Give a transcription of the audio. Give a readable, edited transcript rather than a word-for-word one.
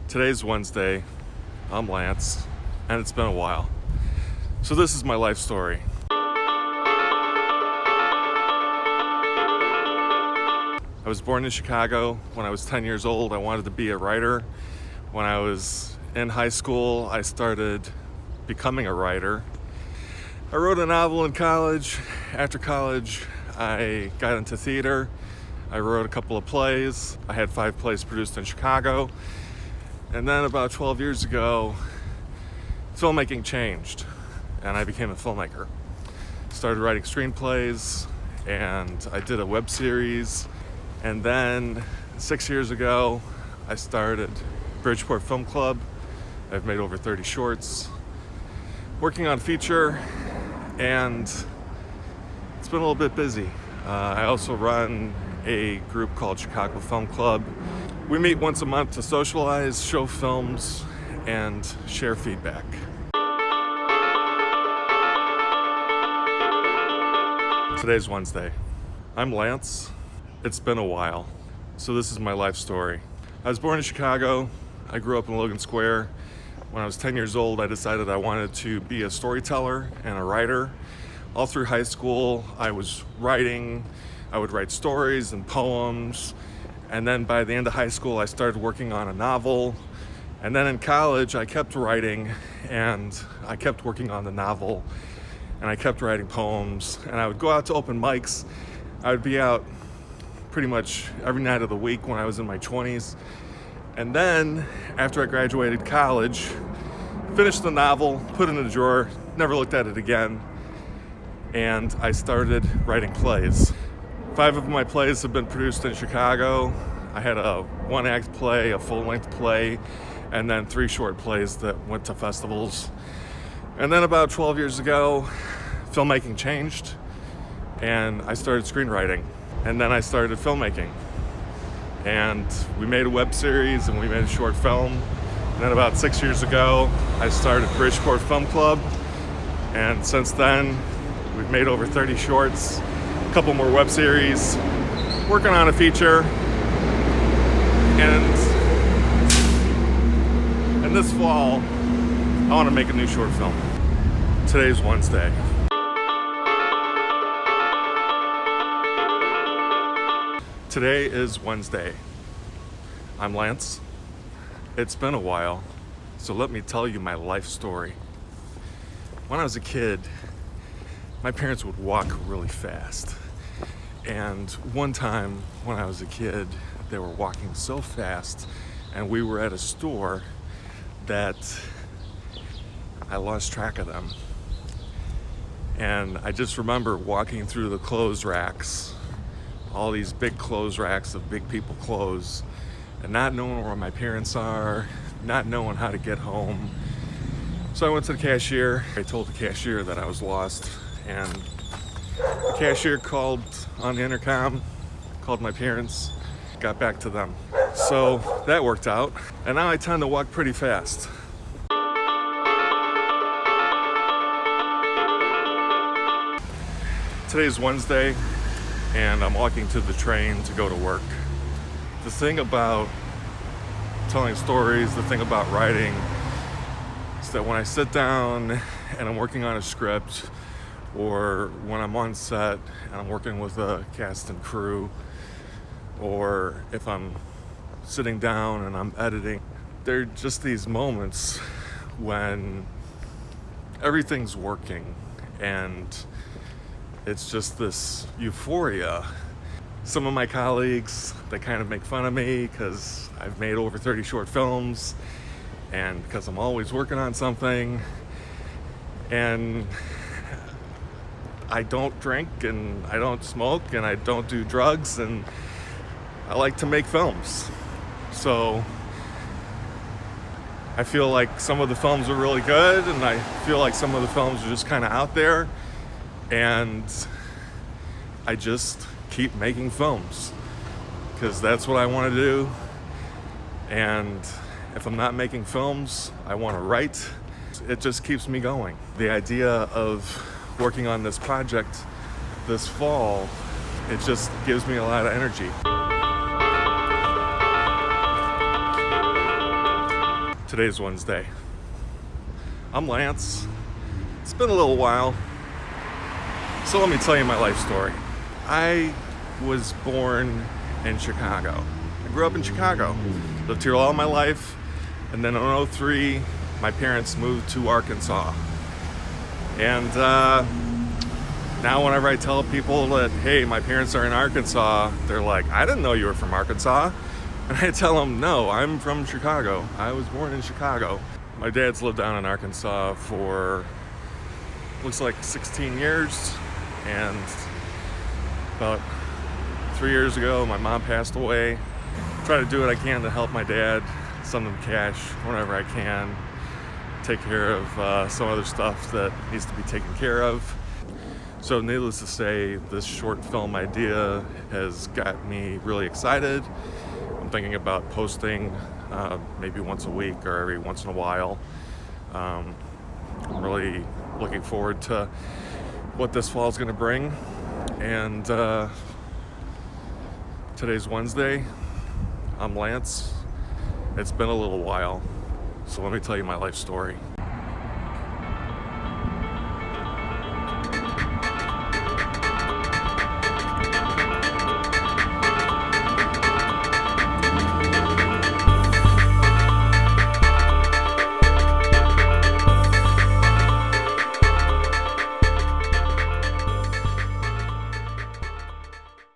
Today's Wednesday. I'm Lance, and it's been a while. So this is my life story. I was born in Chicago. When I was 10 years old, I wanted to be a writer. When I was in high school, I started becoming a writer. I wrote a novel in college. After college, I got into theater. I wrote a couple of plays. I had 5 plays produced in Chicago. And then about 12 years ago, filmmaking changed, and I became a filmmaker. Started writing screenplays, and I did a web series. And then 6 years ago, I started Bridgeport Film Club. I've made over 30 shorts, working on feature, and it's been a little bit busy. I also run a group called Chicago Film Club. We meet once a month to socialize, show films, and share feedback. Today's Wednesday. I'm Lance. It's been a while. So this is my life story. I was born in Chicago. I grew up in Logan Square. When I was 10 years old, I decided I wanted to be a storyteller and a writer. All through high school, I was writing. I would write stories and poems. And then by the end of high school, I started working on a novel. And then in college, I kept writing, and I kept working on the novel, and I kept writing poems. And I would go out to open mics. I would be out pretty much every night of the week when I was in my 20s. And then, after I graduated college, finished the novel, put it in a drawer, never looked at it again, and I started writing plays. 5 of my plays have been produced in Chicago. I had a 1-act play, a full-length play, and then 3 short plays that went to festivals. And then about 12 years ago, filmmaking changed, and I started screenwriting. And then I started filmmaking. And we made a web series, and we made a short film. And then about 6 years ago, I started Bridgeport Film Club. And since then, we've made over 30 shorts, a couple more web series, working on a feature. And this fall, I want to make a new short film. Today's Wednesday. Today is Wednesday. I'm Lance. It's been a while, so let me tell you my life story. When I was a kid, my parents would walk really fast. And one time when I was a kid, they were walking so fast, and we were at a store that I lost track of them. And I just remember walking through the clothes racks, all these big clothes racks of big people clothes, and not knowing where my parents are, not knowing how to get home. So I went to the cashier. I told the cashier that I was lost, and the cashier called on the intercom, called my parents, got back to them. So that worked out, and now I tend to walk pretty fast. Today's Wednesday, and I'm walking to the train to go to work. The thing about telling stories, the thing about writing, is that when I sit down and I'm working on a script, or when I'm on set and I'm working with a cast and crew, or if I'm sitting down and I'm editing, there are just these moments when everything's working and it's just this euphoria. Some of my colleagues, they kind of make fun of me because I've made over 30 short films and because I'm always working on something, and I don't drink and I don't smoke and I don't do drugs, and I like to make films. So I feel like some of the films are really good, and I feel like some of the films are just kind of out there, and I just keep making films because that's what I want to do. And if I'm not making films, I want to write. It just keeps me going. The idea of working on this project this fall, it just gives me a lot of energy. Today's Wednesday. I'm Lance. It's been a little while, so let me tell you my life story. I was born in Chicago. I grew up in Chicago, lived here all my life, and then in '03, my parents moved to Arkansas. And now whenever I tell people that, hey, my parents are in Arkansas, they're like, I didn't know you were from Arkansas. And I tell them, no, I'm from Chicago. I was born in Chicago. My dad's lived down in Arkansas for, looks like 16 years. And about 3 years ago, my mom passed away. Try to do what I can to help my dad, send him cash whenever I can, take care of some other stuff that needs to be taken care of. So needless to say, this short film idea has got me really excited. I'm thinking about posting maybe once a week or every once in a while. I'm really looking forward to what this fall is going to bring. And today's Wednesday. I'm Lance. It's been a little while, so let me tell you my life story.